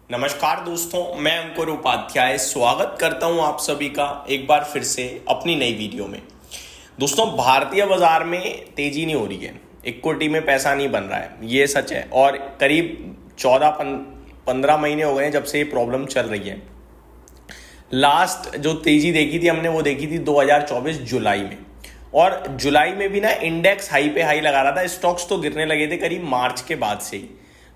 नमस्कार दोस्तों, मैं अंकुर उपाध्याय स्वागत करता हूं आप सभी का एक बार फिर से अपनी नई वीडियो में। दोस्तों, भारतीय बाजार में तेजी नहीं हो रही है, इक्विटी में पैसा नहीं बन रहा है, ये सच है। और करीब 14-15 महीने हो गए हैं जब से ये प्रॉब्लम चल रही है। लास्ट जो तेजी देखी थी हमने वो देखी थी 2024 जुलाई में, और जुलाई में भी ना इंडेक्स हाई पे हाई लगा रहा था। स्टॉक्स तो गिरने लगे थे करीब मार्च के बाद से ही।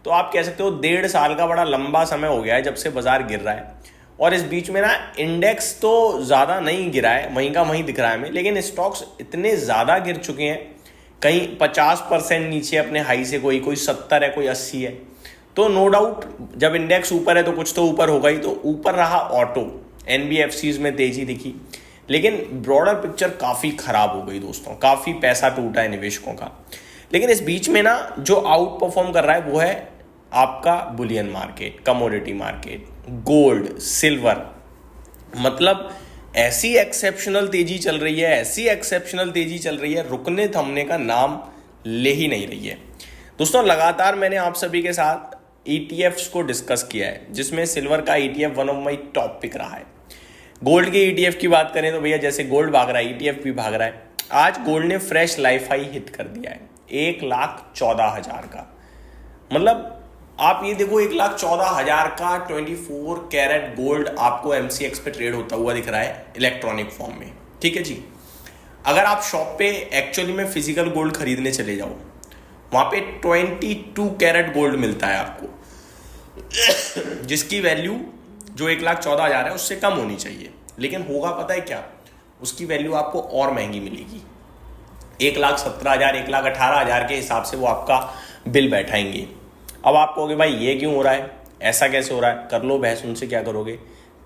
तो आप कह सकते हो 1.5 साल का बड़ा लंबा समय हो गया है जब से बाजार गिर रहा है। और इस बीच में ना इंडेक्स तो ज़्यादा नहीं गिरा है, वहीं का वहीं दिख रहा है हमें, लेकिन स्टॉक्स इतने ज़्यादा गिर चुके हैं, कहीं 50% नीचे अपने हाई से, कोई 70 है, कोई 80 है। तो नो डाउट जब इंडेक्स ऊपर है तो कुछ तो ऊपर होगा ही। तो ऊपर रहा ऑटो, एनबीएफसीज में तेजी दिखी, लेकिन ब्रॉडर पिक्चर काफ़ी खराब हो गई दोस्तों, काफ़ी पैसा टूटा है निवेशकों का। लेकिन इस बीच में ना जो आउट परफॉर्म कर रहा है वो है आपका Boolean market, commodity market, gold, silver. मतलब ऐसी एक्सेप्शनल तेजी चल रही है, ऐसी एक्सेप्शनल तेजी चल रही है, रुकने थमने का नाम ले ही नहीं रही है। दोस्तों, लगातार मैंने आप सभी के साथ ईटीएफ्स को डिस्कस किया है, जिसमें सिल्वर का ETF one of my top pick रहा है। गोल्ड के ईटीएफ की बात करें तो भैया जैसे गोल्ड भाग रहा है, ईटीएफ भी भाग रहा है। आज गोल्ड ने फ्रेश लाइफ हाई हिट कर दिया है 1,14,000 का। मतलब आप ये देखो, 1,14,000 का 24 कैरेट गोल्ड आपको एमसीएक्स पे ट्रेड होता हुआ दिख रहा है इलेक्ट्रॉनिक फॉर्म में। ठीक है जी। अगर आप शॉप पे एक्चुअली में फिजिकल गोल्ड खरीदने चले जाओ, वहां पे 22 कैरेट गोल्ड मिलता है आपको, जिसकी वैल्यू जो 1,14,000 है उससे कम होनी चाहिए। लेकिन होगा पता है क्या, उसकी वैल्यू आपको और महंगी मिलेगी। 1,17,000, 1,18,000 के हिसाब से वो आपका बिल बैठाएंगे। अब आप कहोगे भाई ये क्यों हो रहा है, ऐसा कैसे हो रहा है? कर लो बहस, उनसे क्या करोगे?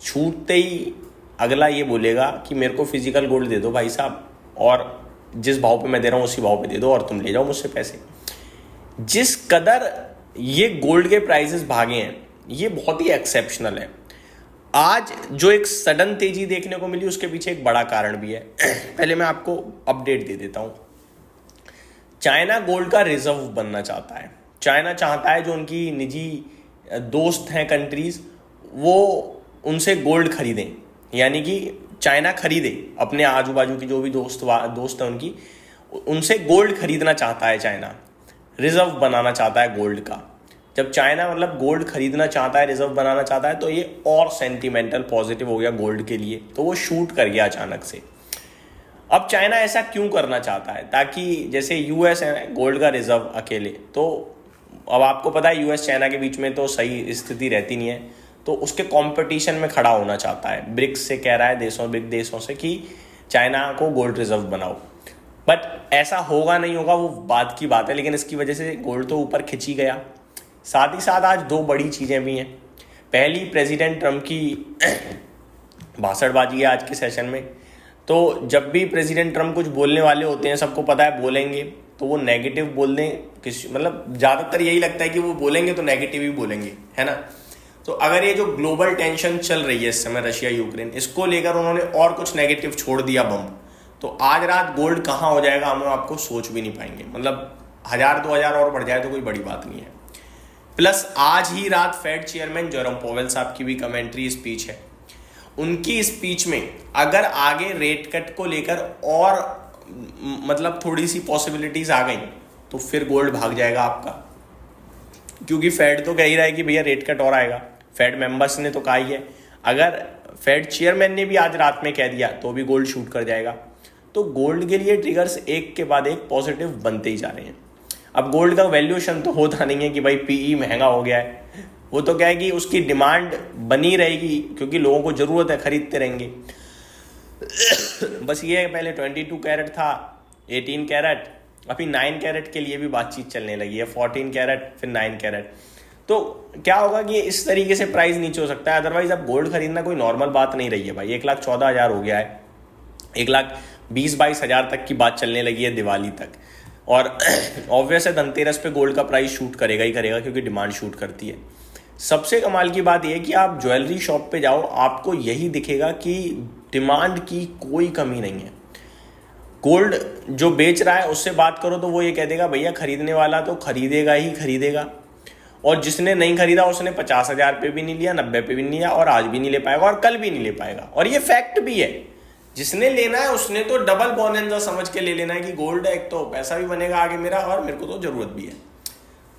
छूटते ही अगला ये बोलेगा कि मेरे को फिजिकल गोल्ड दे दो भाई साहब, और जिस भाव पे मैं दे रहा हूँ उसी भाव पे दे दो, और तुम ले जाओ मुझसे पैसे। जिस कदर ये गोल्ड के प्राइसेस भागे हैं, ये बहुत ही एक्सेप्शनल है। आज जो एक सडन तेजी देखने को मिली उसके पीछे एक बड़ा कारण भी है। पहले मैं आपको अपडेट दे देता हूं। चाइना गोल्ड का रिजर्व बनना चाहता है। चाइना चाहता है जो उनकी निजी दोस्त हैं कंट्रीज, वो उनसे गोल्ड खरीदें, यानी कि चाइना खरीदे अपने आजू बाजू की जो भी दोस्त हैं उनकी, उनसे गोल्ड खरीदना चाहता है चाइना, रिजर्व बनाना चाहता है गोल्ड का। जब चाइना मतलब गोल्ड खरीदना चाहता है, रिजर्व बनाना चाहता है, तो ये और सेंटिमेंटल पॉजिटिव हो गया गोल्ड के लिए, तो वो शूट कर गया अचानक से। अब चाइना ऐसा क्यों करना चाहता है? ताकि जैसे यूएस है गोल्ड का रिजर्व अकेले, तो अब आपको पता है यूएस चाइना के बीच में तो सही स्थिति रहती नहीं है, तो उसके कंपटीशन में खड़ा होना चाहता है। ब्रिक्स से कह रहा है ब्रिक्स देशों से कि चाइना को गोल्ड रिजर्व बनाओ। बट ऐसा होगा नहीं होगा वो बात की बात है, लेकिन इसकी वजह से गोल्ड तो ऊपर खिंची गया। साथ ही साथ आज दो बड़ी चीज़ें भी हैं। पहली, प्रेसिडेंट ट्रम्प की भाषणबाजी है आज के सेशन में। तो जब भी प्रेसिडेंट ट्रम्प कुछ बोलने वाले होते हैं, सबको पता है बोलेंगे तो वो नेगेटिव बोल दें, मतलब ज़्यादातर यही लगता है कि वो बोलेंगे तो नेगेटिव ही बोलेंगे, है ना। तो अगर ये जो ग्लोबल टेंशन चल रही है इस समय रशिया यूक्रेन, इसको लेकर उन्होंने और कुछ नेगेटिव छोड़ दिया बम, तो आज रात गोल्ड कहाँ हो जाएगा हम आपको सोच भी नहीं पाएंगे। मतलब 1,000-2,000 और बढ़ जाए तो कोई बड़ी बात नहीं है। प्लस आज ही रात फेड चेयरमैन जेरोम पोवेल साहब की भी कमेंट्री स्पीच है। उनकी स्पीच में अगर आगे रेट कट को लेकर और मतलब थोड़ी सी पॉसिबिलिटीज आ गई तो फिर गोल्ड भाग जाएगा आपका, क्योंकि फेड तो कह ही रहा है कि भैया रेट कट और आएगा। फेड मेंबर्स ने तो कहा ही है, अगर फेड चेयरमैन ने भी आज रात में कह दिया तो भी गोल्ड शूट कर जाएगा। तो गोल्ड के लिए ट्रिगर्स एक के बाद एक पॉजिटिव बनते ही जा रहे हैं। अब गोल्ड का वैल्यूएशन तो होता नहीं है कि भाई पीई महंगा हो गया है, वो तो क्या है कि उसकी डिमांड बनी रहेगी, क्योंकि लोगों को जरूरत है, खरीदते रहेंगे। बस ये पहले 22 कैरेट था, 18 कैरेट, अभी 9 कैरेट के लिए भी बातचीत चलने लगी है, 14 कैरेट फिर 9 कैरेट। तो क्या होगा कि इस तरीके से प्राइस नीचे हो सकता है। अदरवाइज अब गोल्ड खरीदना कोई नॉर्मल बात नहीं रही है भाई। 1,14,000 हो गया है, 1,20,000-22,000 तक की बात चलने लगी है दिवाली तक। और ऑब्वियस है धनतेरस पे गोल्ड का प्राइस शूट करेगा ही करेगा, क्योंकि डिमांड शूट करती है। सबसे कमाल की बात यह है कि आप ज्वेलरी शॉप पे जाओ, आपको यही दिखेगा कि डिमांड की कोई कमी नहीं है। गोल्ड जो बेच रहा है उससे बात करो तो वो ये कह देगा भैया खरीदने वाला तो खरीदेगा ही खरीदेगा। और जिसने नहीं खरीदा उसने 50,000 पे भी नहीं लिया, 90 पे भी नहीं लिया, और आज भी नहीं ले पाएगा और कल भी नहीं ले पाएगा। और ये फैक्ट भी है, जिसने लेना है उसने तो डबल बोनेंजा समझ के ले लेना है कि गोल्ड है, एक तो पैसा भी बनेगा आगे मेरा और मेरे को तो जरूरत भी है।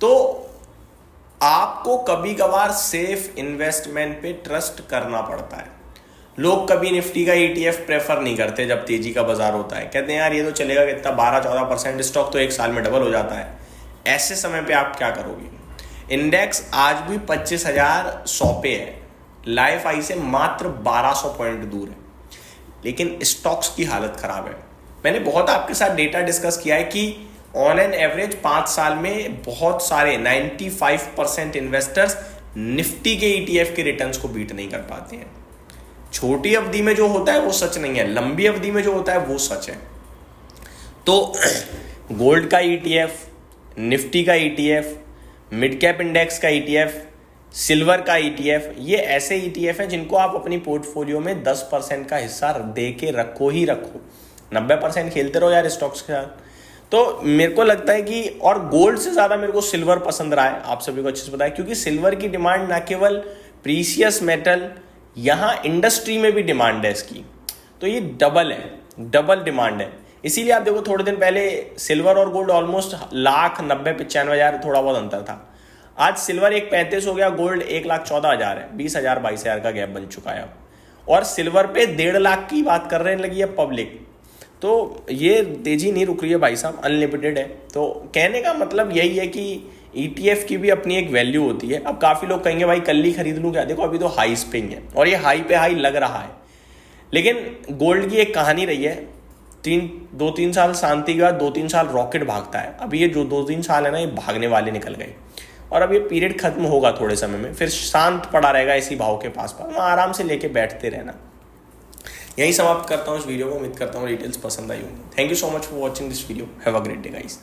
तो आपको कभी कभार सेफ इन्वेस्टमेंट पे ट्रस्ट करना पड़ता है। लोग कभी निफ्टी का ETF प्रेफर नहीं करते जब तेजी का बाजार होता है, कहते हैं यार ये तो चलेगा कितना 12-14% स्टॉक तो एक साल में डबल हो जाता है। ऐसे समय पे आप क्या करोगे? इंडेक्स आज भी 25,100 पे है, लाइफ आई से मात्र 1200 पॉइंट दूर है, लेकिन स्टॉक्स की हालत खराब है। मैंने बहुत आपके साथ डेटा डिस्कस किया है कि ऑन एन एवरेज 5 साल में बहुत सारे 95% इन्वेस्टर्स निफ्टी के ETF के रिटर्न्स को बीट नहीं कर पाते हैं। छोटी अवधि में जो होता है वो सच नहीं है, लंबी अवधि में जो होता है वो सच है। तो गोल्ड का ETF, निफ्टी का ETF, मिड कैप इंडेक्स का ETF, सिल्वर का ETF, ये ऐसे ETF हैं जिनको आप अपनी पोर्टफोलियो में 10% का हिस्सा दे के रखो ही रखो। 90% खेलते रहो यार स्टॉक्स के साथ। तो मेरे को लगता है कि, और गोल्ड से ज़्यादा मेरे को सिल्वर पसंद रहा है, आप सभी को अच्छे से पता है, क्योंकि सिल्वर की डिमांड ना केवल प्रीसियस मेटल, यहाँ इंडस्ट्री में भी डिमांड है इसकी। तो ये डबल है, डबल डिमांड है। इसीलिए आप देखो थोड़े दिन पहले सिल्वर और गोल्ड ऑलमोस्ट 1,90,95,000 थोड़ा बहुत अंतर था। आज सिल्वर 1,35 हो गया, गोल्ड 1,14,000 है, 20,000 22,000 का गैप बन चुका है अब। और सिल्वर पे 1.5 लाख की बात कर रहे लगी है पब्लिक। तो ये तेजी नहीं रुक रही है भाई साहब, अनलिमिटेड है। तो कहने का मतलब यही है कि ETF की भी अपनी एक वैल्यू होती है। अब काफ़ी लोग कहेंगे भाई कल ही खरीद लूँ क्या? देखो अभी तो हाई पे ही है और ये हाई पे हाई लग रहा है। लेकिन गोल्ड की एक कहानी रही है, 2-3 साल शांति का, 2-3 साल रॉकेट भागता है। अभी ये जो 2-3 साल है ना, ये भागने वाले निकल गए और अब ये पीरियड खत्म होगा थोड़े समय में, फिर शांत पड़ा रहेगा इसी भाव के पास वहाँ आराम से लेके बैठते रहना। यही समाप्त करता हूँ इस वीडियो को। उम्मीद करता हूँ डिटेल्स पसंद आई होंगी। Thank you so much for watching this video. Have a great day guys.